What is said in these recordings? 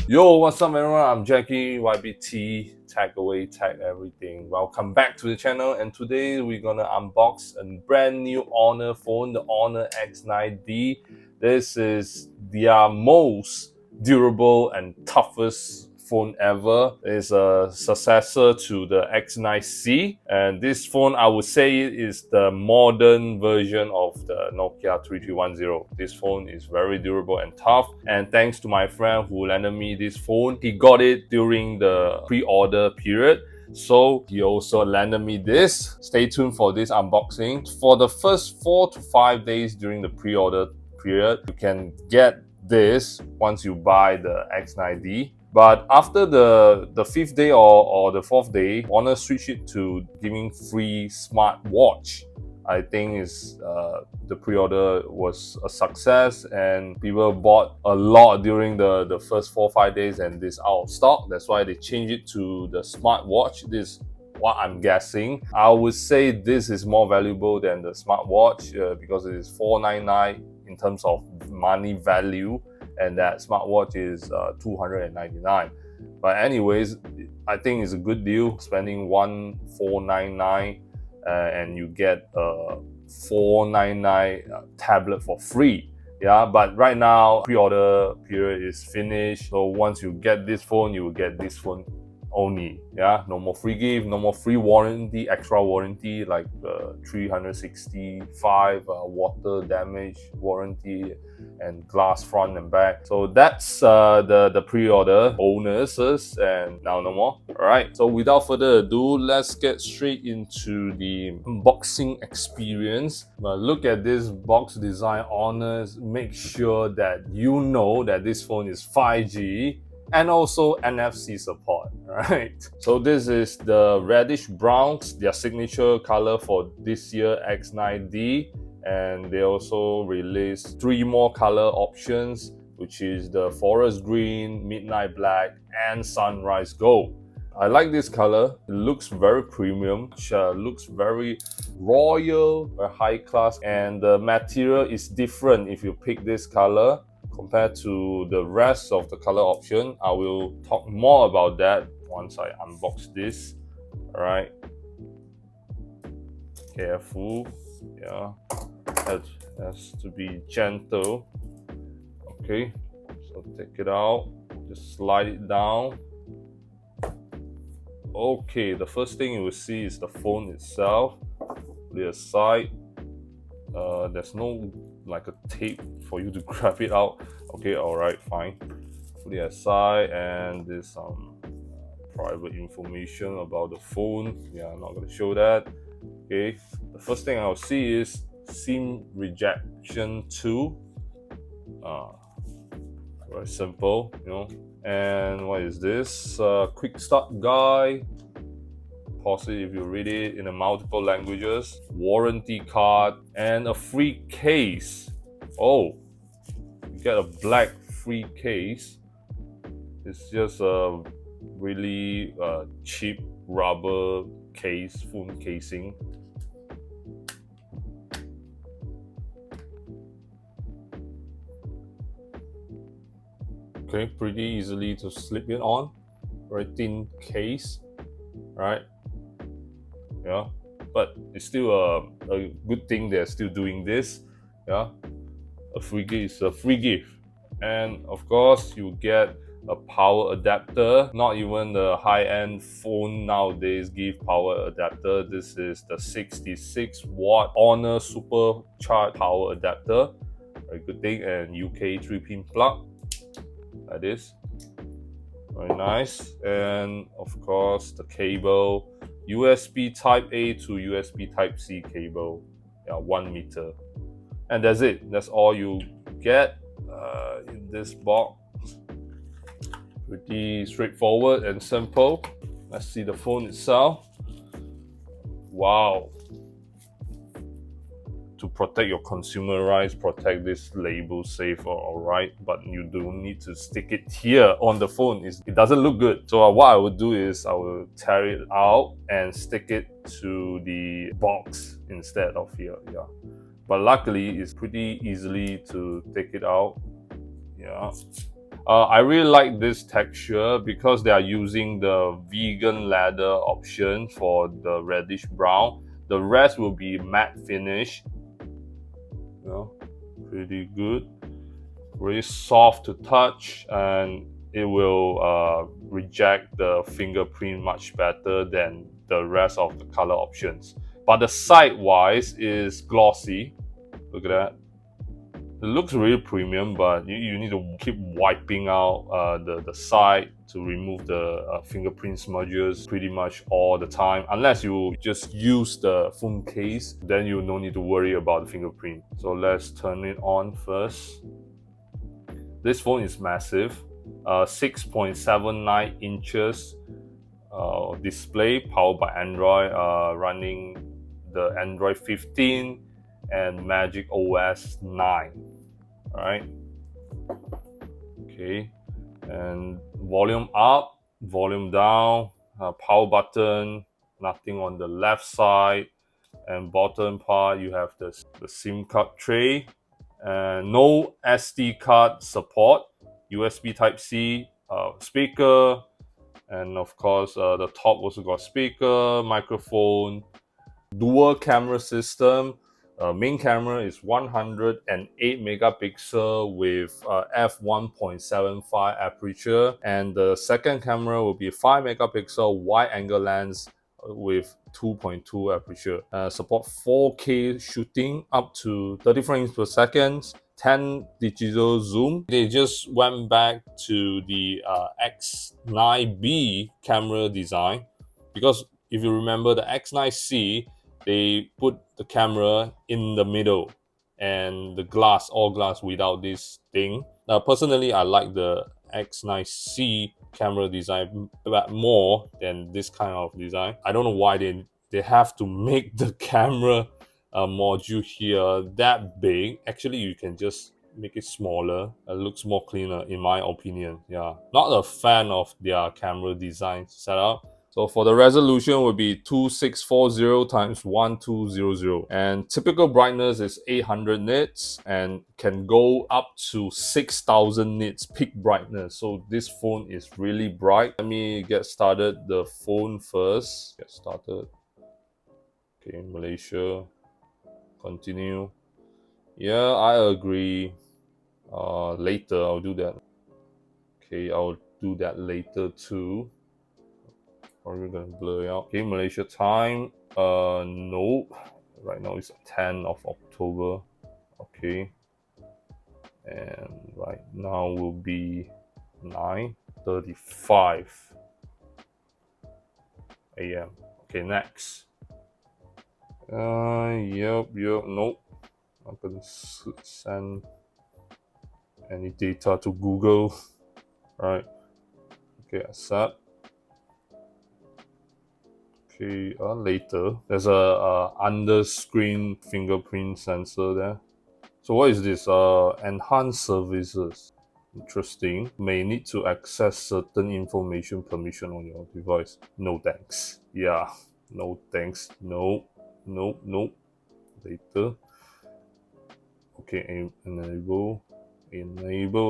Yo, what's up everyone? I'm Jackie, YBT, tag away, tag everything. Welcome back to the channel, and today we're gonna unbox a brand new Honor phone, the Honor X9d. This is their most durable and toughest phone ever. It's a successor to the X9c, and this phone I would say is the modern version of the Nokia 3310. This phone is very durable and tough, and thanks to my friend who lended me this phone, he got it during the pre-order period. So he also lended me this. Stay tuned for this unboxing. For the first 4 to 5 days during the pre-order period, you can get this once you buy the X9d. But after the fifth day or the fourth day, Honor switched it to giving free smartwatch. I think the pre-order was a success, and people bought a lot during the first 4-5 days, and this out of stock. That's why they changed it to the smartwatch. This is what I'm guessing. I would say this is more valuable than the smartwatch because it is $499 in terms of money value, and that smartwatch is $299. But anyways, I think it's a good deal. Spending $1,499 and you get a $499 tablet for free. Yeah, but right now pre-order period is finished, so once you get this phone, you will get this phone only. Yeah, no more free gift, no more free warranty, extra warranty like 365 water damage warranty and glass front and back. So that's the pre-order bonuses, and now no more. All right, so without further ado, let's get straight into the unboxing experience. Look at this box design. Honors, make sure that you know that this phone is 5G and also NFC support, right? So this is the reddish browns, their signature color for this year X9d, and they also released 3 more color options, which is the forest green, midnight black, and sunrise gold. I like this color. It looks very premium, looks very royal, very high class, and the material is different if you pick this color compared to the rest of the color option. I will talk more about that once I unbox this. All right, careful. Yeah, has to be gentle. Okay, so take it out, just slide it down. Okay, the first thing you will see is the phone itself. Put it aside. There's no like a tape for you to grab it out. Okay, all right, fine. Put it aside, and there's some private information about the phone. Yeah, I'm not gonna show that. Okay, the first thing I'll see is SIM rejection 2. Very simple, you know. And what is this? Quick start guide. Pause it if you read it in multiple languages. Warranty card and a free case. Oh, you get a black free case. It's just a really cheap rubber case, phone casing. Okay, pretty easily to slip it on. Very thin case, right? Yeah, but it's still a good thing they're still doing this. Yeah, a free gift is a free gift, and of course you get a power adapter. Not even the high-end phone nowadays give power adapter. This is the 66-watt Honor SuperCharge power adapter. Very good thing, and UK 3-pin plug. Like this, very nice. And of course the cable, USB type A to USB type C cable, yeah, 1 meter, and that's it. That's all you get in this box. Pretty straightforward and simple. Let's see the phone itself. Wow. To protect your consumer rights, protect this label safe, alright, but you don't need to stick it here on the phone. It doesn't look good. So what I would do is I will tear it out and stick it to the box instead of here. Yeah, but luckily it's pretty easily to take it out. Yeah, I really like this texture because they are using the vegan leather option for the reddish brown. The rest will be matte finish. You know, pretty good. Really soft to touch, and it will reject the fingerprint much better than the rest of the color options. But the side wise is glossy. Look at that. It looks really premium, but you need to keep wiping out the side to remove the fingerprint smudges pretty much all the time. Unless you just use the phone case, then you no need to worry about the fingerprint. So let's turn it on first. This phone is massive, 6.79 inches display, powered by Android, running the Android 15 and Magic OS 9. All right. Okay, and volume up, volume down, power button, nothing on the left side, and bottom part you have the SIM card tray. No SD card support, USB Type-C, speaker, and of course the top also got speaker, microphone, dual camera system. Main camera is 108 megapixel with f1.75 aperture, and the second camera will be 5 megapixel wide angle lens with 2.2 aperture. Support 4K shooting up to 30 frames per second, 10 digital zoom. They just went back to the X9b camera design, because if you remember the X9C, they put the camera in the middle and the glass, all glass without this thing. Now, personally, I like the X9C camera design more than this kind of design. I don't know why they have to make the camera module here that big. Actually, you can just make it smaller. It looks more cleaner in my opinion. Yeah, not a fan of their camera design setup. So for the resolution will be 2640 times 1200, and typical brightness is 800 nits and can go up to 6000 nits peak brightness. So this phone is really bright. Let me get started the phone first. Get started. Okay, Malaysia. Continue. Yeah, I agree. Later I'll do that. Okay, I'll do that later too. Or we're gonna blur it out. Okay, Malaysia time. No. Right now it's 10th of October. Okay. And right now will be 9:35 a.m. Okay, next. Yep, nope. I'm gonna send any data to Google. Right. Okay, accept. Okay, later. There's a under screen fingerprint sensor there. So what is this? Enhanced services. Interesting. May need to access certain information permission on your device. No thanks. Yeah. No thanks. No. Later. Okay, enable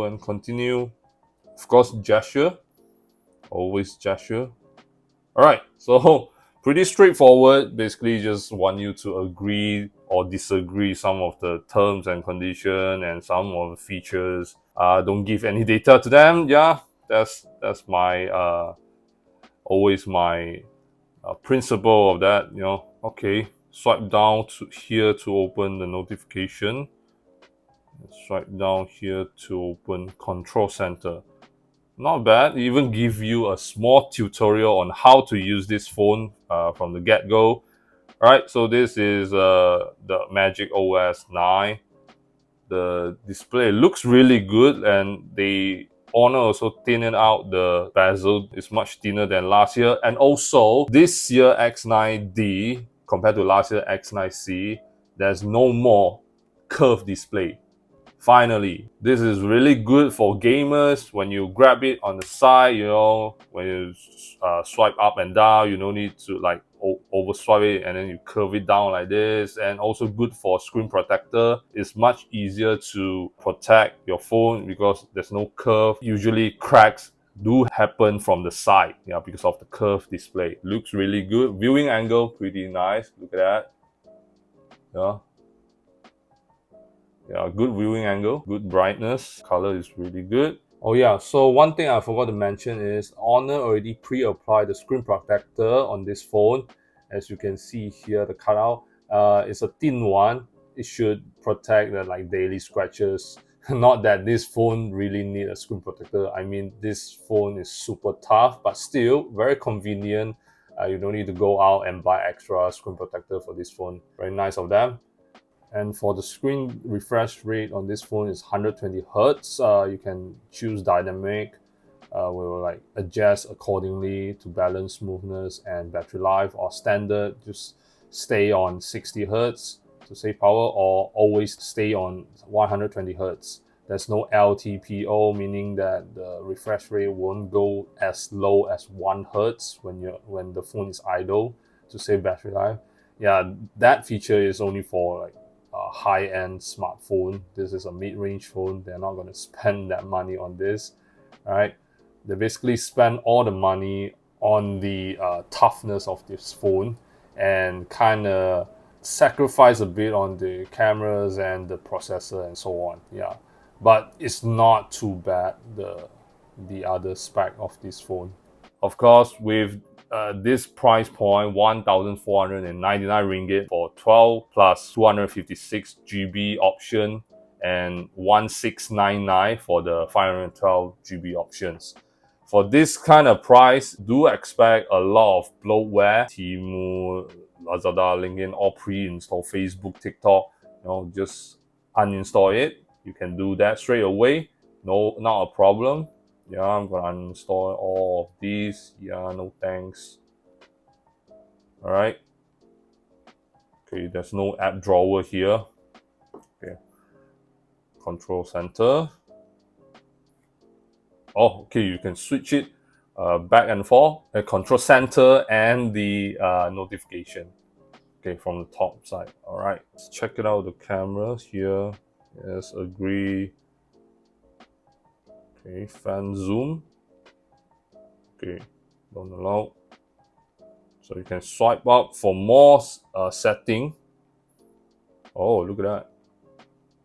and continue. Of course, gesture. Always gesture. Alright, so pretty straightforward. Basically just want you to agree or disagree some of the terms and conditions and some of the features. Don't give any data to them. Yeah, that's my always my principle of that, you know. Okay, swipe down to here to open the notification. Swipe down here to open control center. Not bad. It even give you a small tutorial on how to use this phone from the get-go. Alright, so this is the Magic OS 9. The display looks really good, and they Honor also thinned out the bezel. It's much thinner than last year. And also, this year X9d compared to last year X9C, there's no more curved display. Finally, this is really good for gamers. When you grab it on the side, you know, when you swipe up and down, you don't need to like over swipe it and then you curve it down like this. And also good for screen protector. It's much easier to protect your phone because there's no curve. Usually cracks do happen from the side, yeah, because of the curved display. Looks really good. Viewing angle pretty nice. Look at that. Yeah. Yeah, good viewing angle, good brightness, color is really good. Oh yeah, so one thing I forgot to mention is Honor already pre-applied the screen protector on this phone. As you can see here, the cutout. It's a thin one. It should protect the like daily scratches. Not that this phone really need a screen protector. I mean, this phone is super tough, but still very convenient. You don't need to go out and buy extra screen protector for this phone. Very nice of them. And for the screen refresh rate on this phone is 120 Hertz. You can choose dynamic. We will like adjust accordingly to balance smoothness and battery life, or standard, just stay on 60 Hertz to save power, or always stay on 120 Hertz. There's no LTPO, meaning that the refresh rate won't go as low as 1 Hertz when the phone is idle, to save battery life. Yeah, that feature is only for like a high-end smartphone. This is a mid-range phone. They're not going to spend that money on this. All right, they basically spend all the money on the toughness of this phone and kind of sacrifice a bit on the cameras and the processor and so on. Yeah, but it's not too bad, the other spec of this phone. Of course, with this price point, 1,499 ringgit for 12 plus 256 GB option, and 1,699 for the 512 GB options. For this kind of price, do expect a lot of bloatware. Temu, Lazada, LinkedIn, all pre-install. Facebook, TikTok, just uninstall it. You can do that straight away. No, not a problem. Yeah, I'm gonna uninstall all of these. Yeah, no thanks. Alright. Okay, there's no app drawer here. Okay. Control center. Oh, okay, you can switch it back and forth. The control center and the notification. Okay, from the top side. Alright, let's check it out. The cameras here. Yes, agree. Okay, fan zoom. Okay, don't allow. So you can swipe up for more setting. Oh, look at that.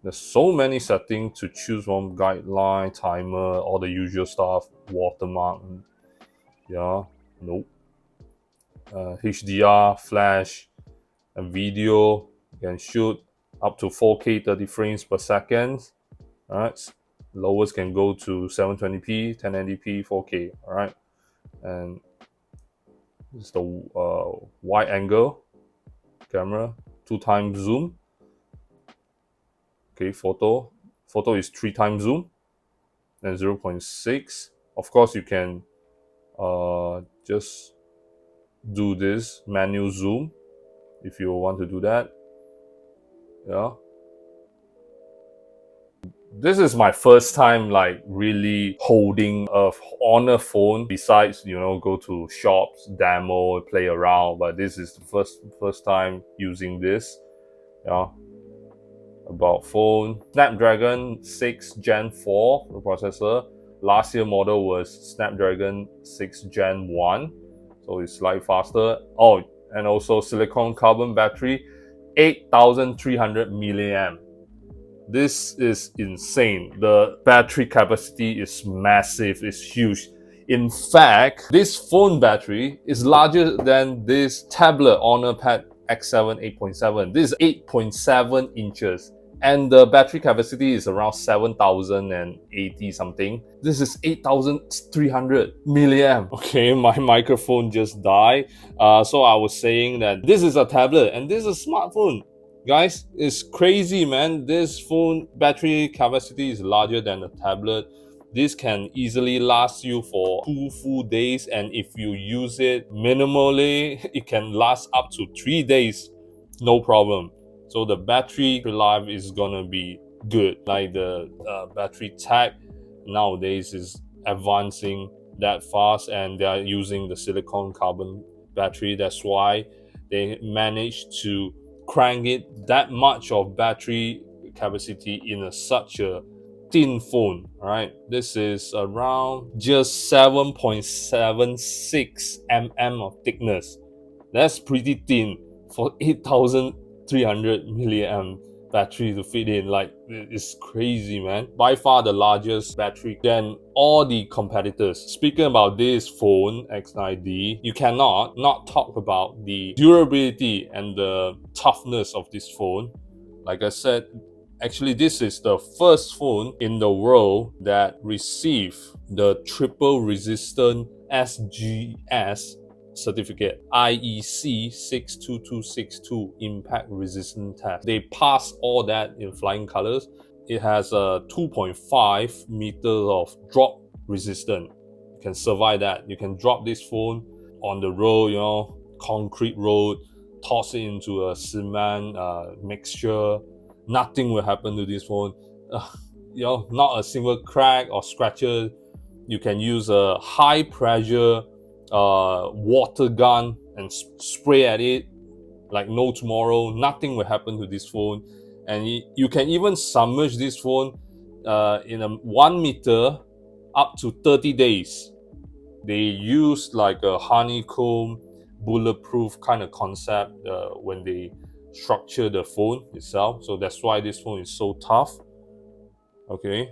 There's so many settings to choose from. Guideline, timer, all the usual stuff. Watermark. Yeah, nope. HDR, flash, and video. You can shoot up to 4K 30 frames per second. Alright. Lowest can go to 720p, 1080p, 4K. Alright. And this is the wide angle camera, 2x zoom. Okay, photo is 3x zoom and 0.6. Of course, you can just do this manual zoom if you want to do that. Yeah. This is my first time like really holding a Honor phone, besides go to shops, demo, play around, but this is the first time using this. Yeah. About phone, Snapdragon 6 Gen 4 the processor. Last year model was Snapdragon 6 Gen 1, so it's slightly faster. Oh, and also silicon carbon battery, 8,300 milliamp. This is insane. The battery capacity is massive, it's huge. In fact, this phone battery is larger than this tablet Honor Pad X7 8.7. This is 8.7 inches. And the battery capacity is around 7,080 something. This is 8,300 milliamp. Okay, my microphone just died. So I was saying that this is a tablet and this is a smartphone. Guys, it's crazy, man. This phone battery capacity is larger than a tablet. This can easily last you for 2 full days, and if you use it minimally, it can last up to 3 days, no problem. So the battery life is gonna be good. Like the battery tech nowadays is advancing that fast, and they are using the silicon carbon battery. That's why they managed to crank it that much of battery capacity in such a thin phone. All right, this is around just 7.76 mm of thickness. That's pretty thin for 8,300 milliamp battery to fit in. Like, it's crazy, man. By far the largest battery than all the competitors. Speaking about this phone, X9d, you cannot not talk about the durability and the toughness of this phone. Like I said, actually, this is the first phone in the world that received the triple resistant SGS certificate, IEC 62262 impact resistant test. They passed all that in flying colors. It has a 2.5 meters of drop resistant. You can survive that. You can drop this phone on the road, you know, concrete road, toss it into a cement mixture. Nothing will happen to this phone. You know, not a single crack or scratcher. You can use a high pressure water gun and spray at it like no tomorrow. Nothing will happen to this phone, and you can even submerge this phone in a 1 meter up to 30 days. They use like a honeycomb bulletproof kind of concept when they structure the phone itself, so that's why this phone is so tough. Okay,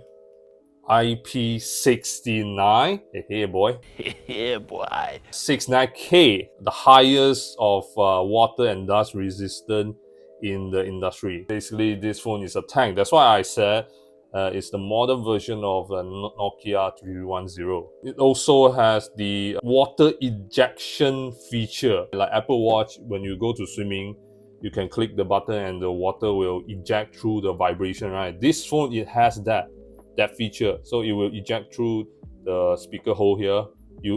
IP69. Hey boy. Yeah, boy. 69K, the highest of water and dust resistant in the industry. Basically, this phone is a tank. That's why I said it's the modern version of Nokia 310. It also has the water ejection feature. Like Apple Watch, when you go to swimming, you can click the button and the water will eject through the vibration, right? This phone, it has that feature. So it will eject through the speaker hole here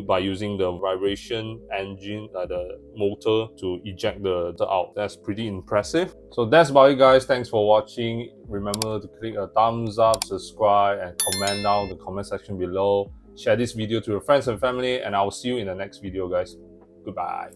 by using the vibration engine, the motor, to eject the out. That's pretty impressive. So that's about it, guys. Thanks for watching. Remember to click a thumbs up, subscribe, and comment down in the comment section below. Share this video to your friends and family, and I will see you in the next video, guys. Goodbye.